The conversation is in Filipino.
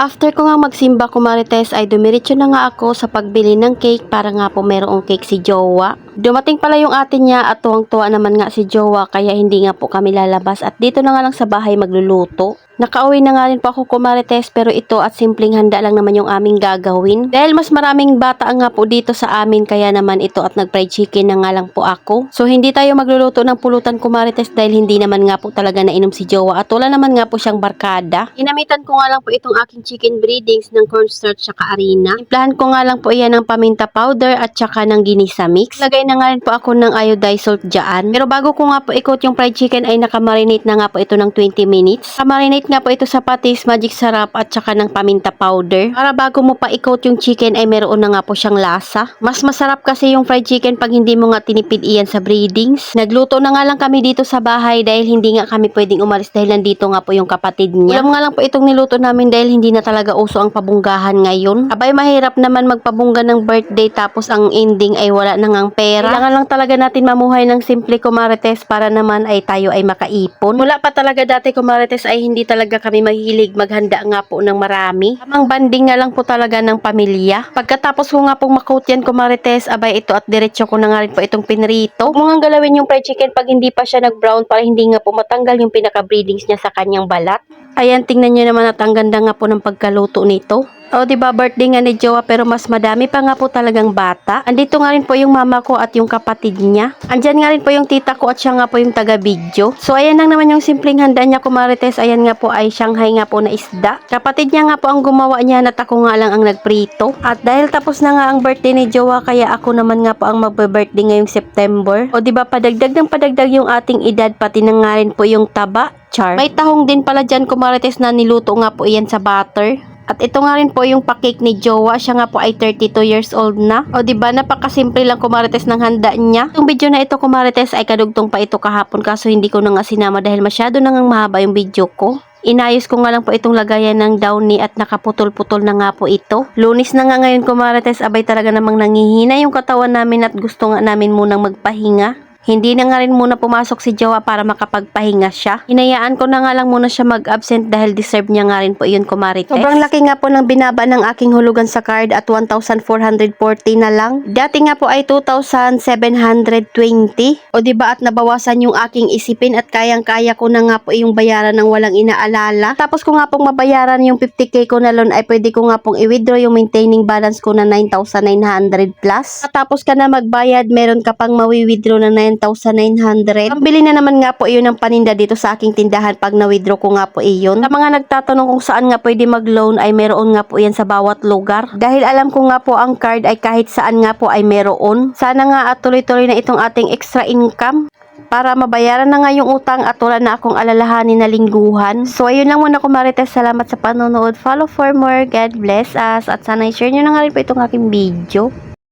After ko nga magsimba kumarites ay dumiretso na nga ako sa pagbili ng cake para nga po merong cake si Jowa. Dumating pala yung atin niya at tuwang-tuwa naman nga si Jowa kaya hindi nga po kami lalabas at dito na nga lang sa bahay magluluto. Nakauwi na nga rin po ako kumarites pero ito at simpleng handa lang naman yung aming gagawin. Dahil mas maraming bata nga po dito sa amin kaya naman ito at nag-fried chicken na nga lang po ako. So hindi tayo magluluto ng pulutan kumarites dahil hindi naman nga po talaga nainom si Jowa at wala naman nga po siyang barkada. Ginamitan ko nga lang po itong aking chicken breadings ng cornstarch at harina. Timplahan ko nga lang po iyan ng paminta powder at saka ng ginisa mix. Lagay na nga rin po ako ng iodized salt dyan. Pero bago ko nga po ikot yung fried chicken ay nakamarinate na nga po ito ng 20 minutes. Nakamarinate nga po ito sa patis, magic sarap at saka ng paminta powder. Para bago mo pa ikot yung chicken ay meron na nga po siyang lasa. Mas masarap kasi yung fried chicken pag hindi mo nga tinipid iyan sa breadings. Nagluto na nga lang kami dito sa bahay dahil hindi nga kami pwedeng umalis dahil nandito nga po yung kapatid niya. Ulam nga lang po itong niluto namin dahil hindi na talaga uso ang pabunggahan ngayon. Abay mahirap naman magpabungga ng birthday tapos ang ending ay wala na ngang pera. Kailangan lang talaga natin mamuhay ng simple kumarites para naman ay tayo ay makaipon. Mula pa talaga dati kumarites ay hindi talaga kami mahilig maghanda nga po ng marami. Tamang banding nga lang po talaga ng pamilya. Pagkatapos ko nga pong makot yan kumarites, abay ito at diretso ko na nga rin po itong pinrito. Huwag mo nga galawin yung fried chicken pag hindi pa siya nag-brown para hindi nga po matanggal yung pinaka-breadings niya sa kanyang balat. Ayan, tingnan nyo naman at ang ganda nga po ng pagkaluto nito. O diba birthday nga ni Jowa pero mas madami pa nga po talagang bata. Andito nga rin po yung mama ko at yung kapatid niya. Andyan nga rin po yung tita ko at siya nga po yung taga-video. So ayan lang naman yung simpleng handa niya kumarites. Ayan nga po ay Shanghai nga po na isda. Kapatid niya nga po ang gumawa niya at ako nga lang ang nagprito. At dahil tapos na nga ang birthday ni Jowa kaya ako naman nga po ang magbe-birthday ngayong September. O diba padagdag ng padagdag yung ating edad pati na nga rin po yung taba. Char. May tahong din pala dyan kumarites na niluto nga po iyan sa butter. At ito nga rin po yung pa-cake ni Jowa. Siya nga po ay 32 years old na. O diba napakasimple lang kumarites ng handa niya. Yung video na ito kumarites ay kadugtong pa ito kahapon kaso hindi ko na nga sinama dahil masyado na nga mahaba yung video ko. Inayos ko nga lang po itong lagayan ng downy at nakaputol-putol na nga po ito. Lunis na nga ngayon kumarites, abay talaga namang nangihina yung katawan namin at gusto nga namin munang magpahinga. Hindi na nga rin muna pumasok si Jowa para makapagpahinga siya. Hinayaan ko na nga lang muna siya mag-absent dahil deserve niya nga rin po yun kumarites. Sobrang laki nga po ng binaba ng aking hulugan sa card at 1,440 na lang. Dati nga po ay 2,720. O diba at nabawasan yung aking isipin at kayang-kaya ko na nga po yung bayaran ng walang inaalala. Tapos ko nga pong mabayaran yung 50k ko na loan ay pwede ko nga pong i-withdraw yung maintaining balance ko na 9,900 plus. At tapos ka na magbayad, meron ka pang mawi-withdraw na 9,900. Pambili na naman nga po iyon ng paninda dito sa aking tindahan pag na-withdraw ko nga po iyon. Sa mga nagtatanong kung saan nga pwede mag-loan ay meron nga po yan sa bawat lugar. Dahil alam ko nga po ang card ay kahit saan nga po ay meron. Sana nga at tuloy-tuloy na itong ating extra income para mabayaran na nga yung utang at wala na akong alalahanin na lingguhan. So ayun lang muna kumarites. Salamat sa panonood. Follow for more. God bless us. At sana i-share nyo na nga rin po itong aking video.